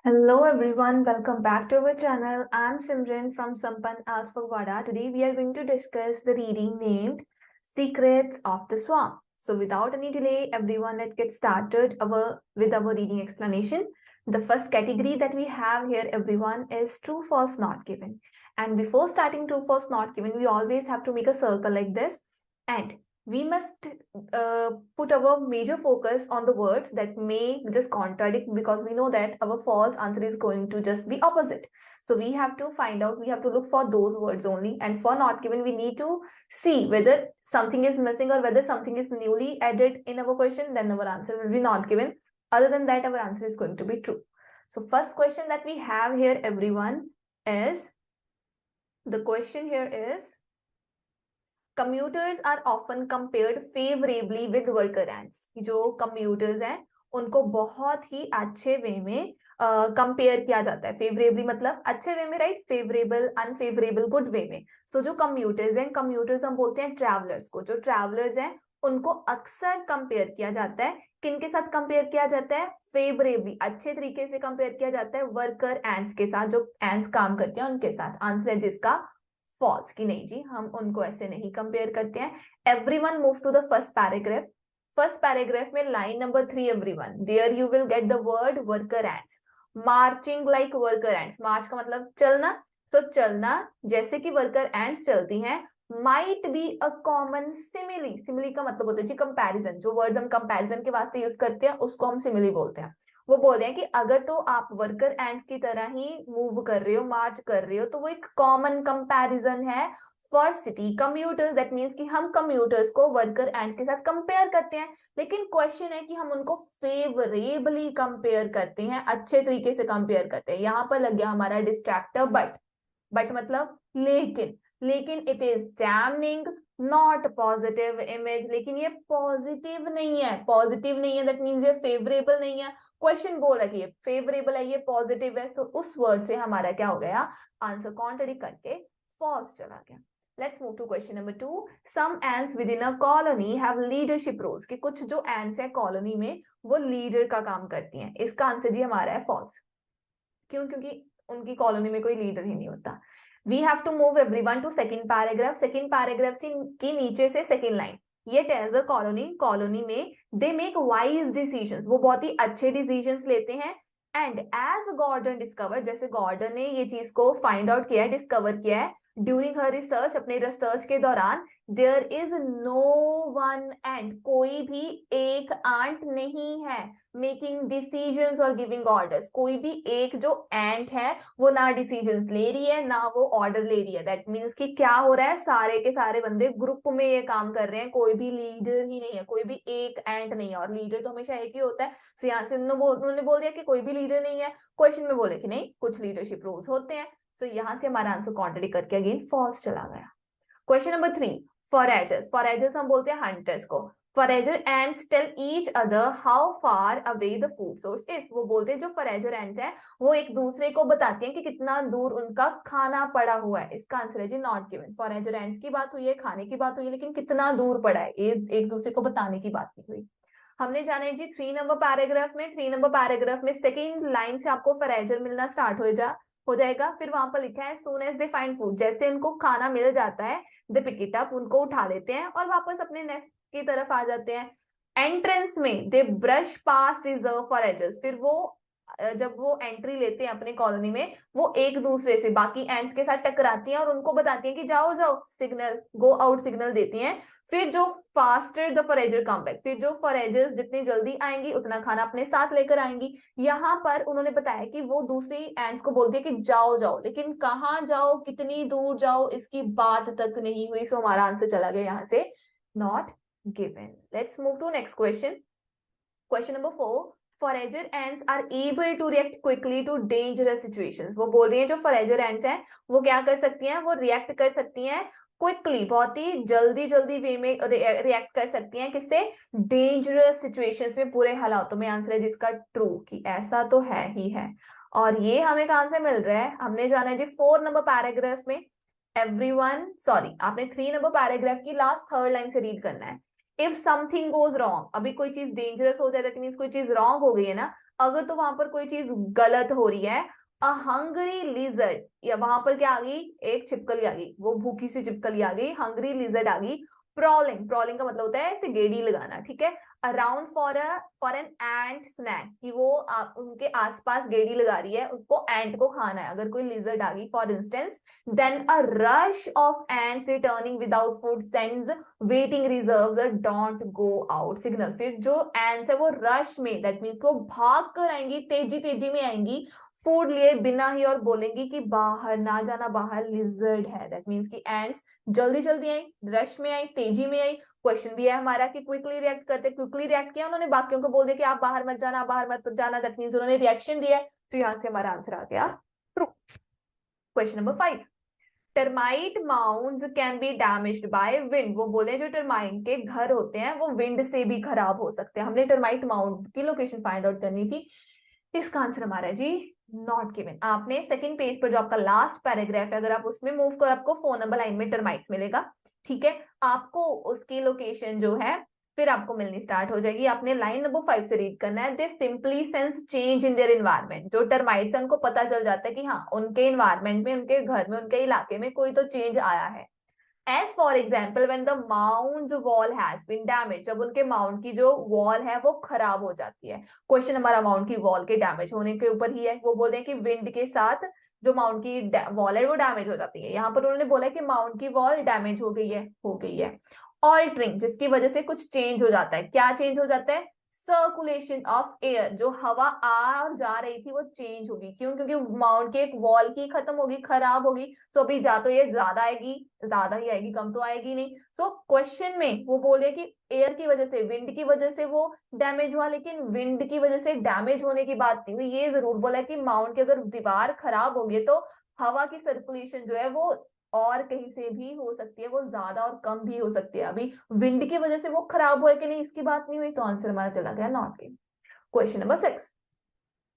Hello everyone, welcome back to our channel. I'm Simran from Sampan Arts Fagwada. Today we are going to discuss the reading named Secrets of the Swamp. So without any delay, everyone, let's get started with our reading explanation. The first category that we have here, everyone, is true, false, not given. And before starting true, false, not given, we always have to make a circle like this. And we must put our major focus on the words that may just contradict, because we know that our false answer is going to just be opposite. So we have to find out, we have to look for those words only. And for not given, we need to see whether something is missing or whether something is newly added in our question, then our answer will be not given. Other than that, our answer is going to be true. So first question that we have here, everyone, is the question here is, commuters are often compared favorably with worker ants. जो commuters हैं उनको बहुत ही अच्छे वे में compare किया जाता है. Favourably मतलब अच्छे वे में, right? Favourable, unfavourable, good way में. सो जो कम्यूटर्स हैं, कम्यूटर्स हम बोलते हैं ट्रैवलर्स को. जो ट्रैवलर्स हैं उनको अक्सर कंपेयर किया जाता है. किनके साथ कंपेयर किया जाता है? फेवरेबली, अच्छे तरीके से कंपेयर किया जाता है वर्कर एंड्स के साथ, जो एंड्स काम करते हैं उनके साथ. आंसर है जिसका फॉल्स. की नहीं जी, हम उनको ऐसे नहीं कंपेयर करते हैं. Everyone move to the first paragraph. First paragraph में line number 3, everyone, there you will get the word worker ends. Marching like worker ends. March का मतलब चलना. सो चलना जैसे कि वर्कर एंड्स चलती हैं. Might be a common simile. Simile का मतलब होता है जी कंपैरिजन. जो वर्ड हम कंपैरिजन के वास्ते यूज करते हैं उसको हम सिमिली बोलते हैं. वो बोल रहे हैं कि अगर तो आप वर्कर एंड की तरह ही मूव कर रहे हो, मार्च कर रहे हो, तो वो एक कॉमन कंपैरिजन है for city commuters. That means कि हम कम्यूटर्स को वर्कर एंड्स के साथ कंपेयर करते हैं. लेकिन क्वेश्चन है कि हम उनको फेवरेबली कंपेयर करते हैं, अच्छे तरीके से कंपेयर करते हैं. यहां पर लग गया हमारा डिस्ट्रैक्टर बट मतलब लेकिन it is damning not positive image. लेकिन ये पॉजिटिव नहीं है. पॉजिटिव नहीं है दैट मीन्स ये फेवरेबल नहीं है. क्वेश्चन बोल रहा है कि ये फेवरेबल है, ये पॉजिटिव है. सो उस वर्ड से हमारा क्या हो गया? आंसर कॉन्ट्रडिक्ट करके फॉल्स चला गया. Let's move to question number 2. Some ants within a colony have leadership roles. कि कुछ जो एंड्स है कॉलोनी में वो लीडर का काम करती हैं. इसका आंसर जी हमारा है फॉल्स. क्यों? क्योंकि उनकी कॉलोनी में कोई लीडर ही नहीं होता. We have to move everyone to second paragraph. Second paragraph की नीचे से सेकंड लाइन. ये टेल्स अ कॉलोनी में दे मेक वाइज डिसीजंस. वो बहुत ही अच्छे डिसीजंस लेते हैं. एंड एज गॉर्डन डिस्कवर, जैसे गॉर्डन ने ये चीज को फाइंड आउट किया है, डिस्कवर किया है ड्यूरिंग हर रिसर्च, अपने रिसर्च के दौरान, there is no one ant, कोई भी एक आंट नहीं है मेकिंग डिसीजंस और गिविंग ऑर्डर्स. कोई भी एक जो एंट है वो ना डिसीजंस ले रही है ना वो ऑर्डर ले रही है. दैट मीन्स कि क्या हो रहा है, सारे के सारे बंदे ग्रुप में ये काम कर रहे हैं. कोई भी लीडर ही नहीं है, कोई भी एक एंट नहीं है. और लीडर तो हमेशा एक ही होता है. सो यहाँ से उन्होंने बोल दिया कि कोई भी लीडर नहीं है. क्वेश्चन में बोले कि नहीं, कुछ लीडरशिप रोल्स होते हैं. तो यहां से हमारा आंसर कॉन्ट्रडिक्ट करके अगेन फॉल्स चला गया. Question number 3. फॉरेजर्स हम बोलते हैं हंटर्स को. Forager ends tell each other how far away the food source is. वो बोलते हैं, जो फॉरेजर एंड्स हैं वो एक दूसरे को बताते हैं कि कितना दूर उनका खाना पड़ा हुआ है. इसका आंसर है जी नॉट गिवन. फॉरेजर एंड्स की बात हुई है, खाने की बात हुई है, लेकिन कितना दूर पड़ा है एक दूसरे को बताने की बात नहीं हुई. हमने जाना है जी 3 नंबर पैराग्राफ में. 3 नंबर पैराग्राफ में सेकेंड लाइन से आपको फॉरेजर मिलना स्टार्ट हो जाएगा. फिर वहां पर लिखा है soon as they find food. जैसे उनको खाना मिल जाता है, दे पिक इट अप, उनको उठा लेते हैं और वापस अपने नेस्ट की तरफ आ जाते हैं. एंट्रेंस में दे ब्रश पास्ट रिजर्व फॉरेजर्स. फिर वो जब वो एंट्री लेते हैं अपने कॉलोनी में, वो एक दूसरे से बाकी एंड्स के साथ टकराती हैं और उनको बताती हैं कि जाओ जाओ, सिग्नल, गो आउट सिग्नल देती हैं. फिर जो फास्टर द फॉरेजर कम बैक, फिर जो फॉरेजर्स जितनी जल्दी आएंगी उतना खाना अपने साथ लेकर आएंगी. यहाँ पर उन्होंने बताया कि वो दूसरी एंड्स को बोलती है कि जाओ जाओ, लेकिन कहाँ जाओ, कितनी दूर जाओ, इसकी बात तक नहीं हुई. सो हमारा आंसर चला गया यहाँ से not given. Let's move to next question. Question number 4. Forager ants are able to react quickly to dangerous situations. वो बोल रही हैं जो forager ants हैं वो क्या कर सकती हैं, वो रिएक्ट कर सकती हैं क्विकली, बहुत ही जल्दी वे में रिएक्ट कर सकती हैं. किससे? डेंजरस सिचुएशंस में, पूरे हालातों में. आंसर है जिसका ट्रू, कि ऐसा तो है ही है. और ये हमें कहां से मिल रहा है? हमने जाना है जी 4 नंबर पैराग्राफ में. एवरीवन, सॉरी, आपने 3 नंबर पैराग्राफ की लास्ट थर्ड लाइन से रीड करना है. इफ समथिंग गोज रॉन्ग, अभी कोई चीज डेंजरस हो जाए, दैट मींस कोई चीज रॉन्ग हो गई है ना, अगर तो वहां पर कोई चीज गलत हो रही है, अ हंग्री लिजर्ड, या वहां पर क्या आ गई, एक छिपकली आ गई, वो भूखी सी छिपकली आ गई, हंग्री लिजर्ड आ गई। प्रॉलिंग, प्रॉलिंग का मतलब होता है ऐसे गेड़ी लगाना, ठीक है। Around for an ant snack, कि वो उनके आसपास गेड़ी लगा रही है, उसको एंट को खाना है, अगर कोई लिजर्ड आ गई for instance. Then a rush of ants returning without food sends waiting reserves a don't go out signal. फिर जो एंट्स है वो रश में, दैट मीन्स वो भाग कर आएंगी, तेजी तेजी में आएंगी फूड लिए बिना ही, और बोलेंगी कि बाहर ना जाना, बाहर लिजर्ड है। दैट मीन्स कि एंट्स जल्दी जल्दी आई, रश में आई, तेजी में आई। क्वेश्चन भी है हमारा कि क्विकली रिएक्ट करते, क्विकली रिएक्ट किया उन्होंने, बाकियों को बोल दिया कि आप बाहर मत जाना, आप बाहर मत जाना, दैट मीन्स उन्होंने रिएक्शन दिया है। तो यहाँ से हमारा आंसर आ गया true. Question number 5, termite mounds can be damaged by wind. वो बोले जो टर्माइट के घर होते हैं वो विंड से भी खराब हो सकते हैं। हमने टर्माइट माउंड की लोकेशन फाइंड आउट करनी थी। इसका आंसर हमारा है जी नॉट गिवन। आपने सेकंड पेज पर जो आपका लास्ट पैराग्राफ है, अगर आप उसमें मूव करो, आपको 4 नंबर लाइन में टर्माइट्स मिलेगा, ठीक है। आपको उसकी लोकेशन जो है फिर आपको मिलनी स्टार्ट हो जाएगी। आपने लाइन नंबर 5 से रीड करना है, दे simply sense change in their environment. जो टर्माइट्स है उनको पता चल जाता है कि हाँ उनके एनवायरनमेंट में, उनके घर में, उनके इलाके में कोई तो चेंज आया है। As for example when the mound wall has been damage, जब उनके माउंट की जो वॉल है वो खराब हो जाती है। क्वेश्चन हमारा माउंट की वॉल के डैमेज होने के ऊपर ही है। वो बोल रहे हैं कि विंड के साथ जो माउंट की वॉल है वो डैमेज हो जाती है। यहाँ पर उन्होंने बोला है कि माउंट की वॉल डैमेज हो गई है, हो गई है। ऑल्टरिंग, जिसकी वजह से कुछ चेंज हो जाता है। क्या चेंज हो जाता है? सर्कुलेशन ऑफ एयर, जो हवा आ और जा रही थी वो चेंज होगी। क्यों? क्योंकि माउंट की एक वॉल की खत्म होगी, खराब होगी। सो अभी जा तो ये ज्यादा आएगी, ज्यादा ही आएगी, कम तो आएगी नहीं। सो क्वेश्चन में वो बोले कि एयर की वजह से, विंड की वजह से वो डैमेज हुआ, लेकिन विंड की वजह से डैमेज होने की बात नहीं हुई। ये जरूर बोला कि माउंट की अगर दीवार खराब होगी तो हवा की सर्कुलेशन जो है वो और कहीं से भी हो सकती है, वो ज्यादा और कम भी हो सकती है। अभी विंड की वजह से वो खराब हुआ कि नहीं इसकी बात नहीं हुई, तो आंसर हमारा चला गया not in. Question number 6,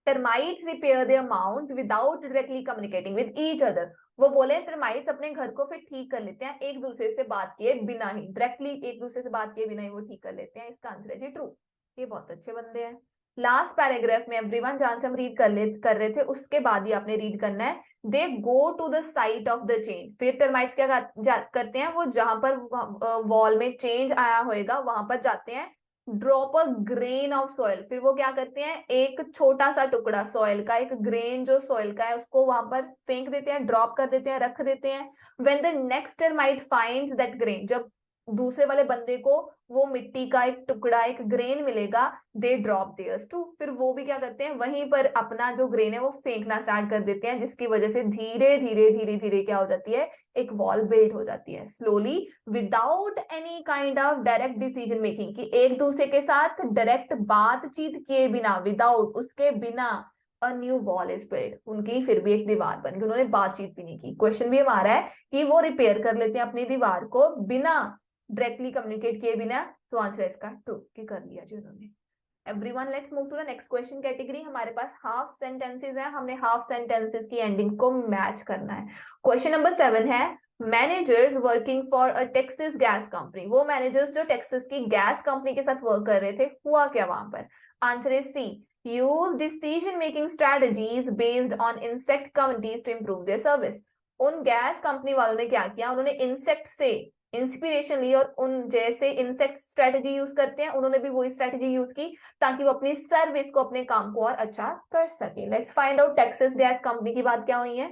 termites repair their mounds without directly communicating with each other. वो बोले टर्माइट्स अपने घर को फिर ठीक कर लेते हैं एक दूसरे से बात किए बिना ही, डायरेक्टली एक दूसरे से बात किए बिना ही वो ठीक कर लेते हैं। इसका आंसर है जी ट्रू। ये बहुत अच्छे बंदे हैं। लास्ट पैराग्राफ में एवरीवन जहां से हम रीड कर रहे थे उसके बाद ही आपने रीड करना है। They go to the site of the change. फिर टर्माइट्स क्या करते हैं, वो जहां पर वॉल में चेंज आया होएगा वहां पर जाते हैं। Drop a grain of soil, फिर वो क्या करते हैं, एक छोटा सा टुकड़ा सॉइल का, एक ग्रेन जो सॉइल का है उसको वहां पर फेंक देते हैं, ड्रॉप कर देते हैं, रख देते हैं। When the next termite finds that grain, जब दूसरे वाले बंदे को वो मिट्टी का एक टुकड़ा, एक ग्रेन मिलेगा, दे ड्रॉप देयर्स टू, फिर वो भी क्या करते हैं, वहीं पर अपना जो ग्रेन है वो फेंकना स्टार्ट कर देते हैं, जिसकी वजह से धीरे धीरे धीरे धीरे क्या हो जाती है, एक वॉल बिल्ड हो जाती है slowly without any kind of direct decision making, कि एक दूसरे के साथ डायरेक्ट बातचीत किए बिना, विदाउट उसके बिना a new wall is build. उनकी फिर भी एक दीवार बन गई, उन्होंने बातचीत भी नहीं की। क्वेश्चन भी हमारा है कि वो रिपेयर कर लेते हैं अपनी दीवार को बिना डायरेक्टली कम्युनिकेट किए बिना। तो आंसर है इसका ट्रू, कि कर लिया जी उन्होंने। Everyone let's move to the next question category. हमारे पास हाफ सेंटेंसेस है, हमने हाफ सेंटेंसेस की एंडिंग को मैच करना है। क्वेश्चन नंबर 7 है, managers working for a Texas gas company. वो मैनेजर्स जो टेक्सास की गैस कंपनी के साथ वर्क कर रहे थे, हुआ क्या वहां पर? Answer is C, use decision making strategies based on insect communities to improve their service. उन गैस कंपनी वालों ने क्या किया, उन्होंने इंसेक्ट से इंस्पिरेशन ली और उन जैसे इंसेक्ट स्ट्रेटजी यूज करते हैं उन्होंने भी वही स्ट्रेटजी यूज की, ताकि वो अपनी सर्विस को, अपने काम को और अच्छा कर सके। Let's find out Texas gas company की बात क्या हुई है।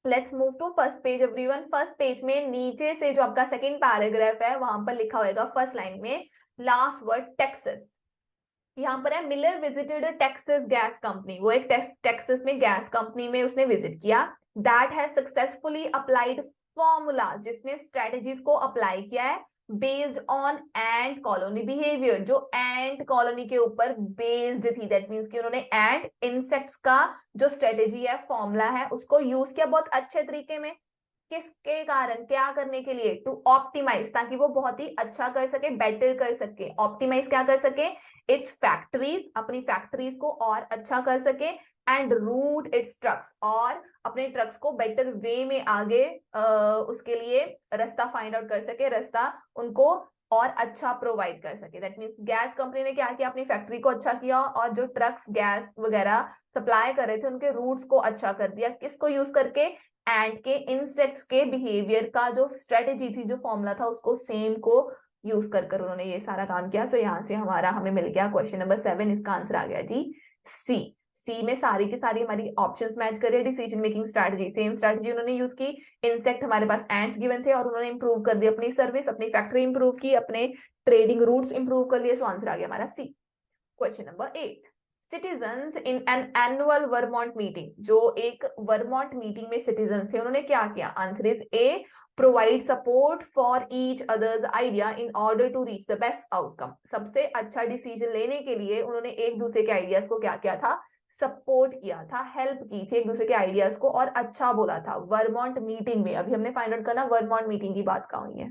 Let's move to first page everyone. First page में नीचे से जो आपका सेकंड पैराग्राफ है वहां पर लिखा होगा फर्स्ट लाइन में लास्ट वर्ड टेक्सास। यहाँ पर है Miller visited Texas gas company. वो एक टेक्सास में गैस कंपनी में उसने विजिट किया। That has successfully applied formula, जिसने स्ट्रेटजीज को अप्लाई किया है based on ant colony behaviour, जो एंट कॉलोनी के ऊपर बेस्ड थी। दैट मीन्स कि उन्होंने एंट इंसेक्ट्स का जो स्ट्रेटेजी है, फॉर्मूला है, उसको यूज किया बहुत अच्छे तरीके में। किसके कारण, क्या करने के लिए? टू ऑप्टिमाइज, ताकि वो बहुत ही अच्छा कर सके, बेटर कर सके। ऑप्टिमाइज क्या कर सके? इट्स फैक्ट्रीज, अपनी फैक्ट्रीज को और अच्छा कर सके। एंड रूट इट्स ट्रक्स, और अपने ट्रक्स को बेटर वे में आगे उसके लिए रास्ता फाइंड आउट कर सके, रास्ता उनको और अच्छा प्रोवाइड कर सके। दैट मीन्स गैस कंपनी ने क्या किया, अपनी फैक्ट्री को अच्छा किया और जो ट्रक्स गैस वगैरह सप्लाई कर रहे थे उनके रूट्स को अच्छा कर दिया। किसको यूज करके, एंड के इंसेक्ट्स के बिहेवियर का जो स्ट्रेटेजी थी, जो फॉर्मूला था, उसको सेम को यूज कर उन्होंने ये सारा काम किया। सो यहाँ से हमें मिल गया क्वेश्चन नंबर 7, इसका आंसर आ गया जी सी। सी में सारी की सारी हमारी ऑप्शंस मैच कर रही है। Decision making strategy, same strategy उन्होंने यूज की। इंसेक्ट हमारे पास एंड्स गिवन थे और उन्होंने इंप्रूव कर दिया अपनी सर्विस, अपनी फैक्ट्री इंप्रूव की, अपने ट्रेडिंग रूट्स इंप्रूव कर लिए। सो आंसर आ गया हमारा C. Question number 8, citizens in an annual Vermont meeting, जो एक वर्मोंट मीटिंग में सिटीजन थे उन्होंने क्या किया। Answer is A, provide support for each other's idea in order to reach the best outcome. सबसे अच्छा डिसीजन लेने के लिए उन्होंने एक दूसरे के आइडियाज को क्या किया था, सपोर्ट किया था, हेल्प की थी एक दूसरे के आइडियाज को और अच्छा बोला था वर्मोंट मीटिंग में। अभी हमने फाइंड आउट करना वर्मोंट मीटिंग की बात कहाँ हुई है।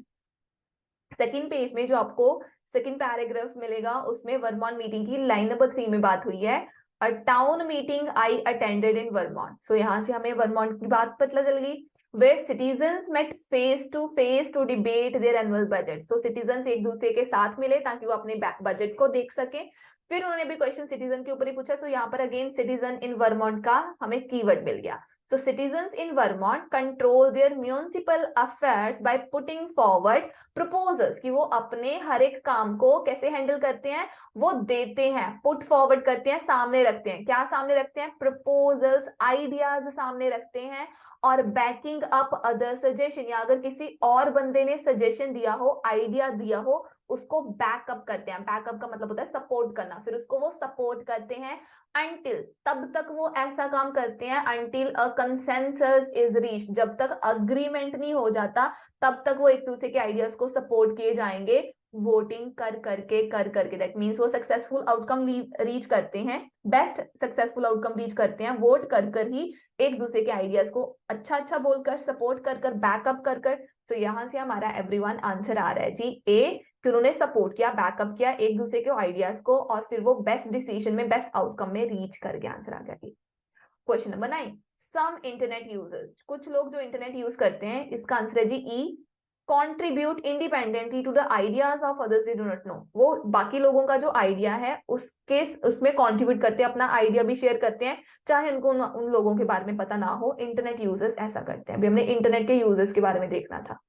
सेकंड पेज में जो आपको सेकंड पैराग्राफ मिलेगा उसमें वर्मोंट मीटिंग की लाइन नंबर 3 में बात हुई है, a town meeting I attended in Vermont. So यहाँ से हमें वर्मोंट की बात पता चल गई, where citizens met face to debate their annual budget। so citizens एक दूसरे के साथ मिले ताकि वो अपने बजट को देख सके। फिर उन्होंने भी क्वेश्चन सिटीजन के ऊपर ही पूछा। सो यहाँ पर अगेन सिटीजन इन वर्मोंट का हमें कीवर्ड मिल गया। So citizens in Vermont control their municipal affairs by putting forward proposals, कि वो अपने हर एक काम को कैसे हैंडल करते हैं, वो देते हैं, पुट फॉरवर्ड करते हैं, सामने रखते हैं। क्या सामने रखते हैं, प्रपोजल्स, आइडियाज सामने रखते हैं और बैकिंग अप अदर सजेशन, या अगर किसी और बंदे ने सजेशन दिया हो, आइडिया दिया हो, उसको बैकअप करते हैं। बैकअप का मतलब होता है सपोर्ट करना, फिर उसको वो सपोर्ट करते हैं until, तब तक वो ऐसा काम करते हैं until a consensus is reached, जब तक अग्रीमेंट नहीं हो जाता तब तक वो एक दूसरे के आइडियाज को सपोर्ट किए जाएंगे वोटिंग कर करके। दैट मीन्स वो सक्सेसफुल आउटकम रीच करते हैं, बेस्ट सक्सेसफुल आउटकम रीच करते हैं वोट कर ही, एक दूसरे के आइडियाज को अच्छा बोलकर, सपोर्ट कर बैकअप कर। तो यहाँ से हमारा एवरीवन आंसर आ रहा है जी ए, कि उन्होंने सपोर्ट किया, बैकअप किया एक दूसरे के आइडियाज को और फिर वो बेस्ट डिसीजन में, बेस्ट आउटकम में रीच कर गया। आंसर आ गया। क्वेश्चन नंबर 9, सम इंटरनेट यूजर्स, कुछ लोग जो इंटरनेट यूज करते हैं, इसका आंसर है जी E, contribute independently to the ideas of others they do not know. वो बाकी लोगों का जो आइडिया है उसमें कॉन्ट्रीब्यूट करते हैं, अपना आइडिया भी शेयर करते हैं चाहे उनको उन लोगों के बारे में पता ना हो। इंटरनेट यूजर्स ऐसा करते हैं। अभी हमने इंटरनेट के यूजर्स के बारे में देखना था।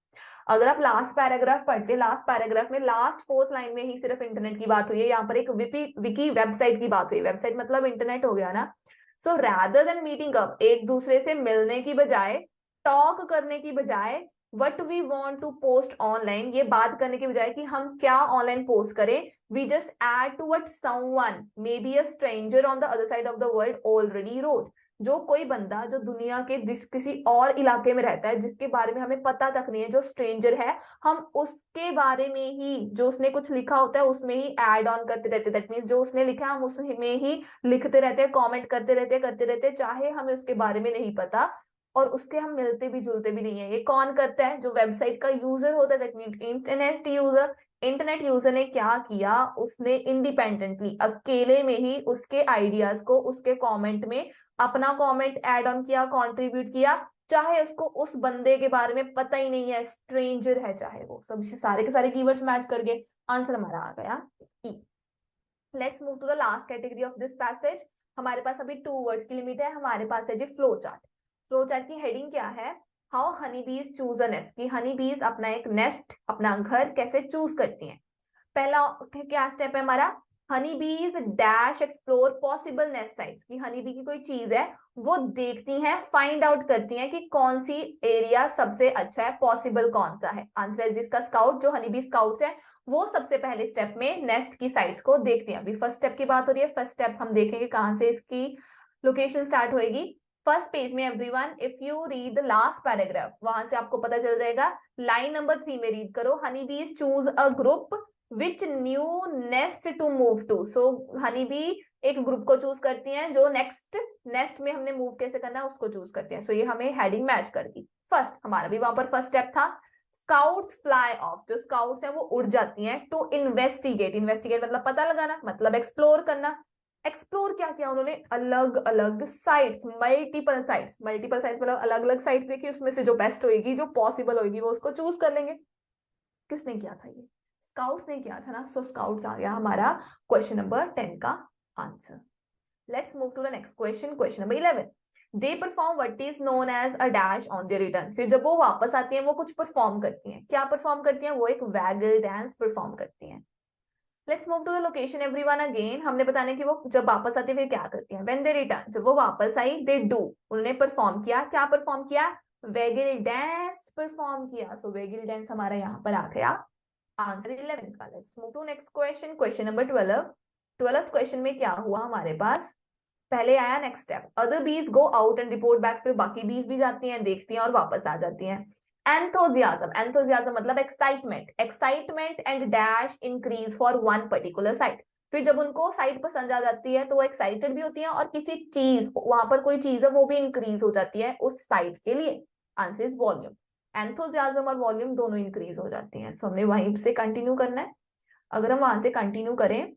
अगर आप लास्ट पैराग्राफ पढ़ते, लास्ट पैराग्राफ में लास्ट 4th लाइन में ही सिर्फ इंटरनेट की बात हुई है। यहाँ पर एक विकी वेबसाइट की बात हुई। वेबसाइट मतलब इंटरनेट हो गया ना। सो रैदर देन मीटिंग अप, एक दूसरे से मिलने की बजाय, टॉक करने की बजाय, what we want to post online, ये बात करने की बजाय कि हम क्या ऑनलाइन पोस्ट करें, we just add to what someone may be a stranger on the other side of the world already wrote. जो कोई बंदा जो दुनिया के किसी और इलाके में रहता है, जिसके बारे में हमें पता तक नहीं है, जो स्ट्रेंजर है, हम उसके बारे में ही, जो उसने कुछ लिखा होता है उसमें ही ऐड ऑन करते रहते। दैट मीन्स जो उसने लिखा है हम उसमें ही लिखते रहते हैं, कमेंट करते रहते, चाहे हमें उसके बारे में नहीं पता और उसके हम मिलते भी जुलते भी नहीं है। ये कौन करता है, जो वेबसाइट का यूजर होता है, that means internet user. Internet user ने क्या किया, उसने इंडिपेंडेंटली, अकेले में ही उसके आइडियाज को उसके कमेंट में अपना कमेंट ऐड ऑन किया, कंट्रीब्यूट किया, चाहे उसको उस बंदे के बारे में पता ही नहीं है, स्ट्रेंजर है चाहे वो। सब सारे के सारे कीवर्ड्स मैच कर गए, आंसर हमारा आ गया E. Let's move to the last category of this passage. हमारे पास अभी 2 वर्ड्स की लिमिट है। हमारे पास है जी फ्लो चार्ट। फ्लो चार्ट की हेडिंग क्या है, how Honey bees choose a nest, कि हनी बीज अपना एक नेस्ट, अपना घर कैसे चूज करती हैं। पहला क्या स्टेप है हमारा, हनी बीज dash explore possible nest sites, की हनी बी की कोई चीज है वो देखती हैं, फाइंड आउट करती हैं कि कौन सी एरिया सबसे अच्छा है, पॉसिबल कौन सा है। आंसर है जिसका स्काउट, जो हनी बी स्काउट्स है वो सबसे पहले स्टेप में नेस्ट की साइट्स को देखती हैं। अभी फर्स्ट स्टेप की बात हो रही है। फर्स्ट स्टेप हम देखेंगे कहां से इसकी लोकेशन स्टार्ट होएगी। फर्स्ट पेज में everyone, if you read the last paragraph, वहां से आपको पता चल जाएगा। लाइन नंबर 3 में रीड करो, honey bees choose a group which new nest to move to. So honey bee एक ग्रुप को चूज करती हैं जो नेक्स्ट नेस्ट में हमने मूव कैसे करना है उसको चूज करते हैं। सो ये हमें हेडिंग मैच करेगी। फर्स्ट हमारा भी वहां पर फर्स्ट स्टेप था, स्काउट्स फ्लाई ऑफ, जो स्काउट्स हैं वो उड़ जाती हैं टू इन्वेस्टिगेट। इन्वेस्टिगेट मतलब पता लगाना, मतलब एक्सप्लोर करना। एक्सप्लोर क्या किया उन्होंने, अलग अलग साइट्स, मल्टीपल साइट्स मतलब अलग अलग साइट्स देखी, उसमें से जो बेस्ट होगी, जो पॉसिबल होगी वो उसको चूज कर लेंगे। किसने किया था ये, स्काउट्स ने किया था ना, सो स्काउट्स आ गया हमारा क्वेश्चन नंबर 10 का answer. Let's move to the next question, question number 11। They perform what is known as a dance on their return. फिर जब वो वापस आती हैं वो कुछ परफॉर्म करती हैं। क्या परफॉर्म करती हैं? वो एक वैगल डांस परफॉर्म करती हैं। Let's move to the location everyone again. हमने बताने कि वो जब वापस आती है फिर क्या करती हैं। व्हेन दे रिटर्न, जब वो वापस आई, दे डू, उन्होंने परफॉर्म किया। क्या परफॉर्म किया? वेगिल डांस परफॉर्म किया। सो वेगिल डांस हमारा यहाँ पर आ गया आंसर 11 का। Let's move to next question, question number 12। 12th question में क्या हुआ हमारे पास? पहले आया नेक्स्ट स्टेप, अदर बीज go out and report back. फिर बाकी बीज भी जाती हैं, देखती हैं और वापस आ जाती हैं। एंथोजियाज्म, एंथोजियाज्म मतलब excitement, excitement and dash increase for one particular site. फिर जब उनको साइट पसंद आ जाती है तो वो एक्साइटेड भी होती है और किसी चीज, वहां पर कोई चीज है वो भी इंक्रीज हो जाती है उस साइट के लिए। Answer is volume. एंथोजियाज्म और वॉल्यूम दोनों इंक्रीज हो जाती हैं। सो हमने वहीं से कंटिन्यू करना है। अगर हम वहां से कंटिन्यू करें,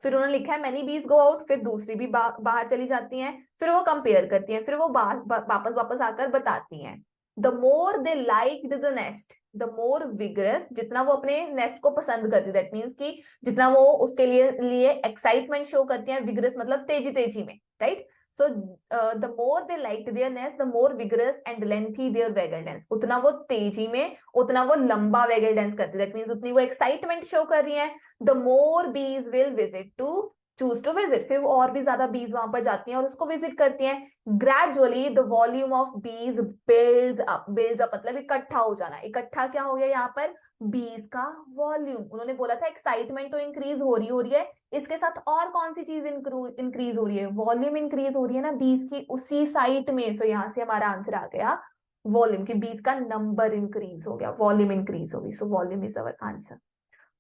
फिर उन्होंने लिखा है मैनी बीज गो आउट, फिर दूसरी भी बाहर चली जाती हैं। फिर वो कंपेयर करती हैं, फिर वो वापस वापस आकर बताती हैं। The more they like the nest, the more vigorous, जितना वो अपने नेस्ट को पसंद करती है, दैट मीन्स कि जितना वो उसके लिए एक्साइटमेंट शो करती हैं। विगरस मतलब तेजी तेजी में, right. So the more they like their nest, the more vigorous and lengthy their waggle dance. उतना वो तेजी में, उतना वो लंबा वेगल डांस करती है, दैट मीन्स उतनी वो एक्साइटमेंट शो कर रही है। The more bees will visit to choose to visit, फिर वो और भी ज्यादा बीज वहां पर जाती हैं और उसको विजिट करती हैं। ग्रेजुअली द वॉल्यूम ऑफ बीज बिल्ड्स अप, बिल्ड्स अप मतलब इकट्ठा हो जाना। इकट्ठा क्या हो गया यहाँ पर? बीज का वॉल्यूम। उन्होंने बोला था एक्साइटमेंट तो इंक्रीज हो रही है, इसके साथ और कौन सी चीज इंक्रीज हो रही है? वॉल्यूम इंक्रीज हो रही है ना बीज की उसी साइट में। सो यहाँ से हमारा आंसर आ गया वॉल्यूम, की बीज का नंबर इंक्रीज हो गया, वॉल्यूम इंक्रीज हो गई। So volume is our answer.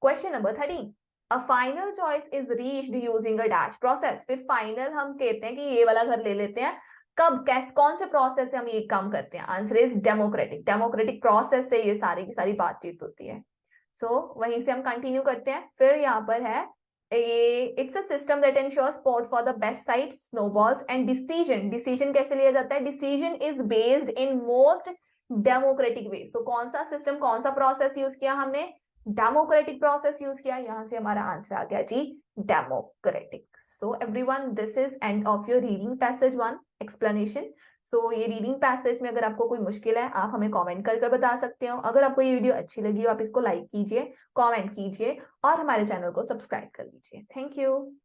Question number 13। A final choice is reached using a dash process. फिर फाइनल हम कहते हैं कि ये वाला घर ले लेते हैं। कब, कैसे, कौन से प्रोसेस से हम ये काम करते हैं? Answer is democratic. Democratic process से ये सारी की सारी बातचीत होती है। वहीं से हम कंटिन्यू करते हैं। फिर यहाँ पर है ये, it's a system that ensure sport for the best side snowballs and decision. Decision कैसे लिया जाता है? Decision is based in most democratic way. So कौन सा सिस्टम, कौन सा प्रोसेस यूज किया हमने? डेमोक्रेटिक प्रोसेस यूज किया। यहां से हमारा आंसर आ गया जी democratic. So everyone, this is end of your reading passage 1 explanation. ये रीडिंग पैसेज में अगर आपको कोई मुश्किल है आप हमें कमेंट कर बता सकते हो। अगर आपको ये वीडियो अच्छी लगी हो आप इसको लाइक कीजिए, कमेंट कीजिए और हमारे चैनल को सब्सक्राइब कर लीजिए। Thank you.